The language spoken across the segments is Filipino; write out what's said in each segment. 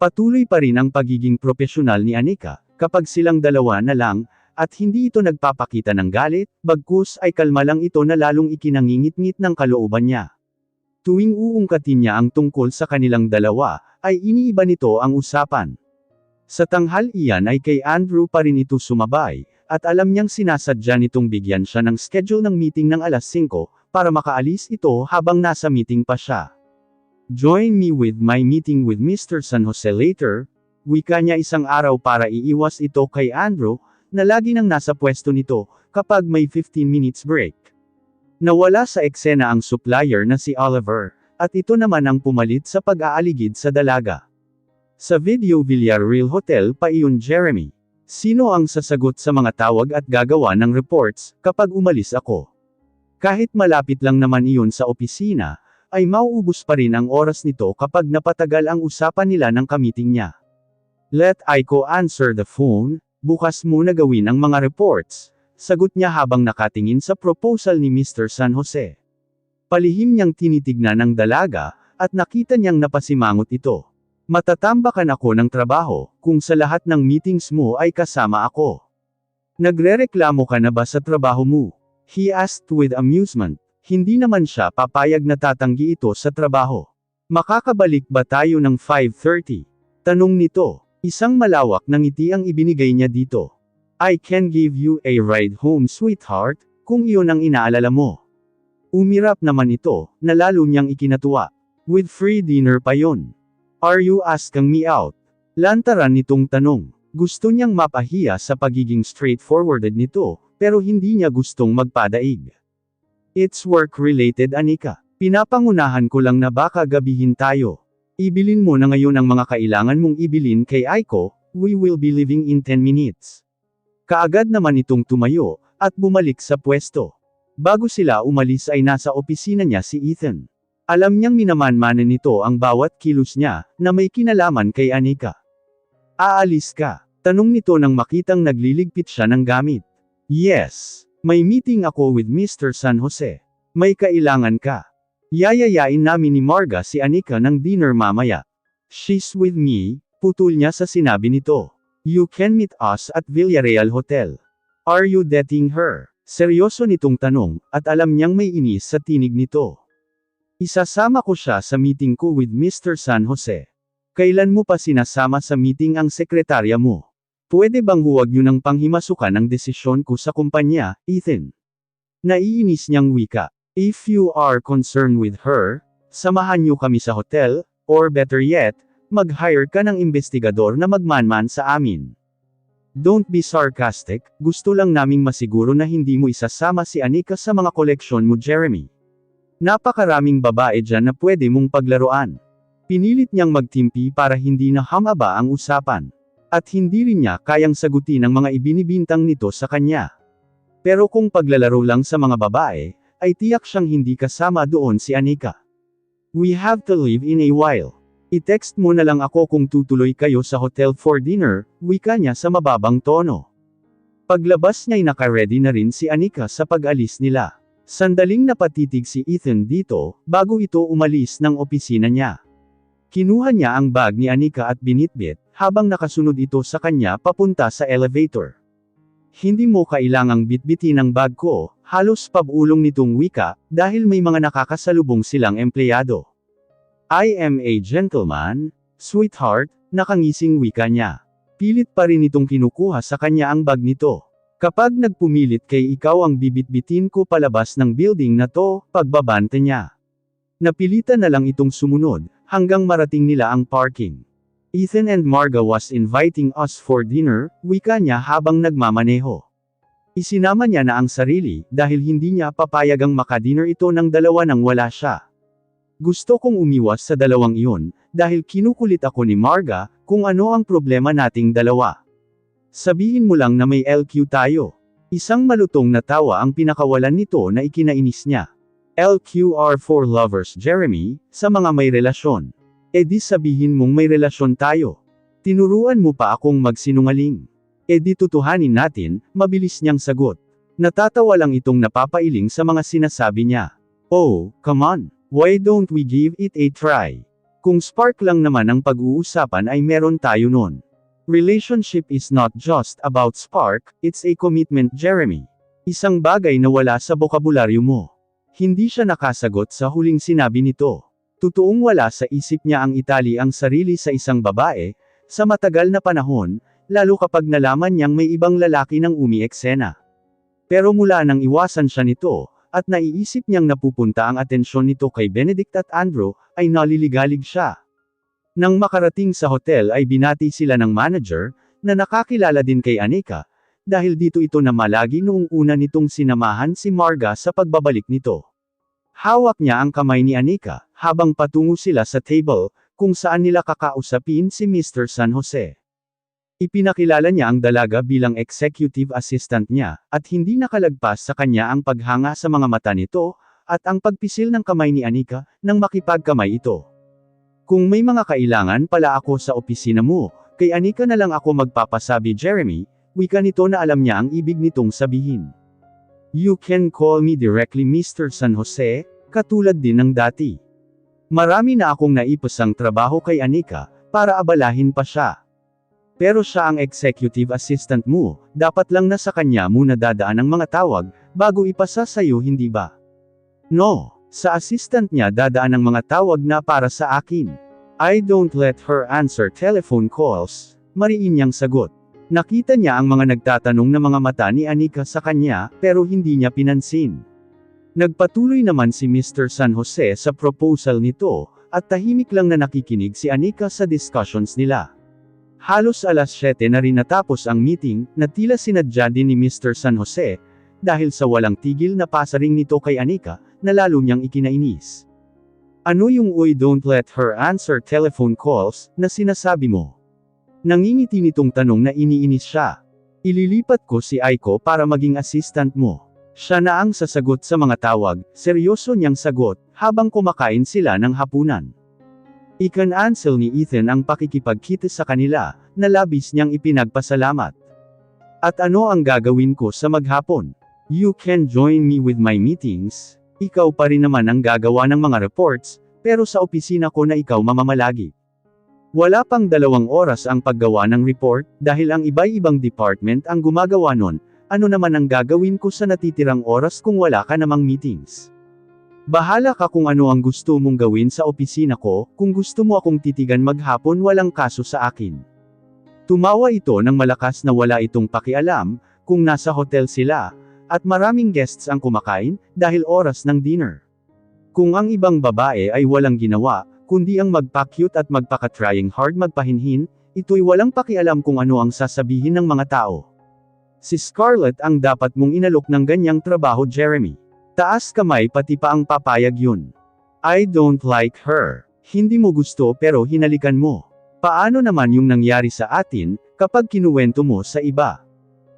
Patuloy pa rin ang pagiging propesyonal ni Anika, kapag silang dalawa na lang, at hindi ito nagpapakita ng galit, bagkus ay kalma lang ito na lalong ikinangingit-ngit ng kalooban niya. Tuwing uungkatin niya ang tungkol sa kanilang dalawa, ay iniiba nito ang usapan. Sa tanghal iyan ay kay Andrew pa rin ito sumabay, at alam niyang sinasadya nitong bigyan siya ng schedule ng meeting ng alas 5, para makaalis ito habang nasa meeting pa siya. Join me with my meeting with Mr. San Jose later, wika niya isang araw para iiwas ito kay Andrew, na lagi nang nasa pwesto nito, kapag may 15 minutes break. Nawala sa eksena ang supplier na si Oliver, at ito naman ang pumalit sa pag-aaligid sa dalaga. Sa video Villarreal Hotel pa iyon Jeremy. Sino ang sasagot sa mga tawag at gagawa ng reports, kapag umalis ako? Kahit malapit lang naman iyon sa opisina, ay mauubos pa rin ang oras nito kapag napatagal ang usapan nila ng kamiting niya. Let Aiko answer the phone, bukas muna gawin ang mga reports, sagot niya habang nakatingin sa proposal ni Mr. San Jose. Palihim niyang tinitignan ang dalaga, at nakita niyang napasimangot ito. Matatambakan ako ng trabaho, kung sa lahat ng meetings mo ay kasama ako. Nagrereklamo ka na ba sa trabaho mo? He asked with amusement. Hindi naman siya papayag na tatanggi ito sa trabaho. Makakabalik ba tayo ng 5:30? Tanong nito. Isang malawak na ngiti ang ibinigay niya dito. I can give you a ride home sweetheart, kung iyon ang inaalala mo. Umirap naman ito, na lalo niyang ikinatuwa. With free dinner pa yon. Are you asking me out? Lantaran nitong tanong. Gusto niyang mapahiya sa pagiging straightforwarded nito, pero hindi niya gustong magpadaig. It's work-related Anika. Pinapangunahan ko lang na baka gabihin tayo. Ibilin mo na ngayon ang mga kailangan mong ibilin kay Aiko, we will be leaving in 10 minutes. Kaagad naman itong tumayo, at bumalik sa pwesto. Bago sila umalis ay nasa opisina niya si Ethan. Alam niyang minamanmanan nito ang bawat kilos niya, na may kinalaman kay Anika. Aalis ka? Tanong nito nang makitang nagliligpit siya ng gamit. Yes. May meeting ako with Mr. San Jose. May kailangan ka. Yayayain namin ni Marga si Anika ng dinner mamaya. She's with me, putol niya sa sinabi nito. You can meet us at Villarreal Hotel. Are you dating her? Seryoso nitong tanong, at alam niyang may inis sa tinig nito. Isasama ko siya sa meeting ko with Mr. San Jose. Kailan mo pa sinasama sa meeting ang sekretarya mo? Pwede bang huwag niyo nang panghimasukan ang desisyon ko sa kumpanya, Ethan? Naiinis niyang wika. If you are concerned with her, samahan niyo kami sa hotel, or better yet, mag-hire ka ng investigador na magmanman sa amin. Don't be sarcastic, gusto lang naming masiguro na hindi mo isasama si Anika sa mga koleksyon mo Jeremy. Napakaraming babae dyan na pwede mong paglaruan. Pinilit niyang magtimpi para hindi na hamaba ang usapan. At hindi rin niya kayang sagutin ang mga ibinibintang nito sa kanya. Pero kung paglalaro lang sa mga babae, ay tiyak siyang hindi kasama doon si Anika. We have to leave in a while. I-text mo na lang ako kung tutuloy kayo sa hotel for dinner, wika niya sa mababang tono. Paglabas niya'y naka-ready na rin si Anika sa pag-alis nila. Sandaling napatitig si Ethan dito, bago ito umalis ng opisina niya. Kinuha niya ang bag ni Anika at binitbit, habang nakasunod ito sa kanya papunta sa elevator. Hindi mo kailangang bitbitin ang bag ko, halos pabulong nitong wika, dahil may mga nakakasalubong silang empleyado. I am a gentleman, sweetheart, nakangising wika niya. Pilit pa rin itong kinukuha sa kanya ang bag nito. Kapag nagpumilit kay ikaw ang bibitbitin ko palabas ng building na to, pagbabante niya. Napilitan na lang itong sumunod, hanggang marating nila ang parking. Ethan and Marga was inviting us for dinner, wika niya habang nagmamaneho. Isinama niya na ang sarili, dahil hindi niya papayagang makadinner ito ng dalawa nang wala siya. Gusto kong umiwas sa dalawang iyon, dahil kinukulit ako ni Marga, kung ano ang problema nating dalawa. Sabihin mo lang na may LQ tayo. Isang malutong na tawa ang pinakawalan nito na ikinainis niya. LQR for lovers Jeremy, sa mga may relasyon. E di sabihin mong may relasyon tayo. Tinuruan mo pa akong magsinungaling. E di tutuhanin natin, mabilis niyang sagot. Natatawa lang itong napapailing sa mga sinasabi niya. Oh, come on, why don't we give it a try? Kung spark lang naman ang pag-uusapan ay meron tayo nun. Relationship is not just about spark, it's a commitment, Jeremy. Isang bagay na wala sa bokabularyo mo. Hindi siya nakasagot sa huling sinabi nito. Totoong wala sa isip niya ang itali ang sarili sa isang babae, sa matagal na panahon, lalo kapag nalaman niyang may ibang lalaki nang umi-eksena. Pero mula nang iwasan siya nito, at naiisip niyang napupunta ang atensyon nito kay Benedict at Andrew, ay naliligalig siya. Nang makarating sa hotel ay binati sila ng manager, na nakakilala din kay Anika, dahil dito ito na malagi noong una nitong sinamahan si Marga sa pagbabalik nito. Hawak niya ang kamay ni Anika, habang patungo sila sa table, kung saan nila kakausapin si Mr. San Jose. Ipinakilala niya ang dalaga bilang executive assistant niya, at hindi nakalagpas sa kanya ang paghanga sa mga mata nito, at ang pagpisil ng kamay ni Anika, nang makipagkamay ito. Kung may mga kailangan pala ako sa opisina mo, kay Anika na lang ako magpapasabi, Jeremy, wika nito na alam niya ang ibig nitong sabihin. You can call me directly Mr. San Jose, katulad din ng dati. Marami na akong naipasang trabaho kay Anika, para abalahin pa siya. Pero siya ang executive assistant mo, dapat lang na sa kanya muna dadaan ang mga tawag, bago ipasa sa'yo, hindi ba? No, sa assistant niya dadaan ang mga tawag na para sa akin. I don't let her answer telephone calls, mariin niyang sagot. Nakita niya ang mga nagtatanong na mga mata ni Anika sa kanya, pero hindi niya pinansin. Nagpatuloy naman si Mr. San Jose sa proposal nito, at tahimik lang na nakikinig si Anika sa discussions nila. Halos alas 7 na rin natapos ang meeting, na tila sinadya din ni Mr. San Jose, dahil sa walang tigil na pasaring nito kay Anika, na lalo niyang ikinainis. Ano yung "Uy, don't let her answer telephone calls" na sinasabi mo? Nangingiti nitong tanong na iniinis siya. Ililipat ko si Aiko para maging assistant mo. Siya na ang sasagot sa mga tawag, seryoso niyang sagot, habang kumakain sila ng hapunan. Ikan-ansel ni Ethan ang pakikipagkita sa kanila, na labis niyang ipinagpasalamat. At ano ang gagawin ko sa maghapon? You can join me with my meetings. Ikaw pa rin naman ang gagawa ng mga reports, pero sa opisina ko na ikaw mamamalagi. Wala pang 2 oras ang paggawa ng report, dahil ang iba-ibang department ang gumagawa nun, ano naman ang gagawin ko sa natitirang oras kung wala ka namang meetings? Bahala ka kung ano ang gusto mong gawin sa opisina ko, kung gusto mo akong titigan maghapon walang kaso sa akin. Tumawa ito ng malakas na wala itong pakialam, kung nasa hotel sila, at maraming guests ang kumakain, dahil oras ng dinner. Kung ang ibang babae ay walang ginawa, kundi ang magpa-cute at magpaka-trying hard magpahinhin, ito'y walang pakialam kung ano ang sasabihin ng mga tao. Si Scarlett ang dapat mong inalok ng ganyang trabaho, Jeremy. Taas kamay pati pa ang papayag yun. I don't like her. Hindi mo gusto pero hinalikan mo. Paano naman yung nangyari sa atin, kapag kinuwento mo sa iba?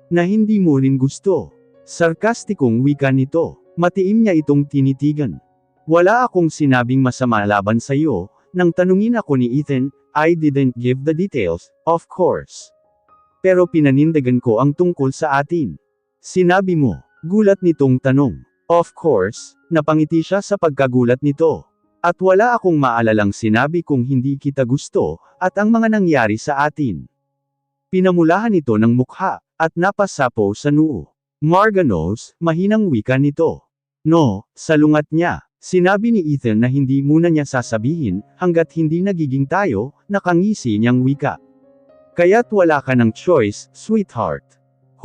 Na hindi mo rin gusto. Sarkastikong wika nito. Matiim niya itong tinitigan. Wala akong sinabing masama laban sa iyo. Nang tanungin ako ni Ethan, I didn't give the details, of course. Pero pinanindigan ko ang tungkol sa atin. Sinabi mo, gulat nitong tanong. Of course, napangiti siya sa pagkagulat nito. At wala akong maalalang sinabi kung hindi kita gusto, at ang mga nangyari sa atin. Pinamulahan ito ng mukha, at napasapo sa noo. Marga knows, mahinang wika nito. No, salungat niya. Sinabi ni Ethan na hindi muna niya sasabihin, hanggat hindi nagiging tayo, nakangisi niyang wika. Kaya't wala ka ng choice, sweetheart.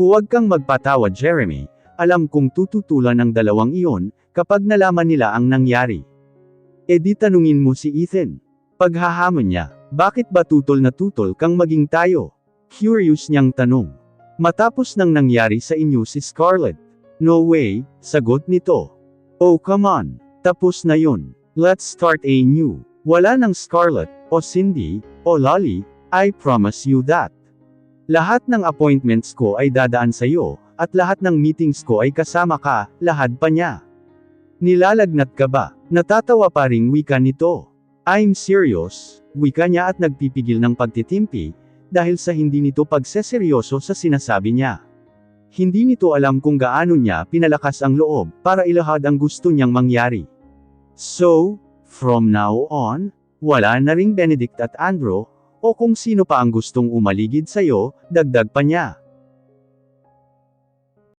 Huwag kang magpatawa, Jeremy. Alam kong tututulan ng dalawang iyon, kapag nalaman nila ang nangyari. E di tanungin mo si Ethan. Paghahamon niya, bakit ba tutol na tutol kang maging tayo? Curious niyang tanong. Matapos nang nangyari sa inyo si Scarlett. No way, sagot nito. Oh come on, tapos na yun. Let's start a new. Wala ng Scarlett, o Cindy, o Lolly, I promise you that. Lahat ng appointments ko ay dadaan sa iyo. At lahat ng meetings ko ay kasama ka, lahad pa niya. Nilalagnat ka ba? Natatawa pa ring wika nito. I'm serious, wika niya at nagpipigil ng pagtitimpi, dahil sa hindi nito pagseseryoso sa sinasabi niya. Hindi nito alam kung gaano niya pinalakas ang loob, para ilahad ang gusto niyang mangyari. So, from now on, Wala na ring Benedict at Andrew, o kung sino pa ang gustong umaligid sa'yo, dagdag pa niya.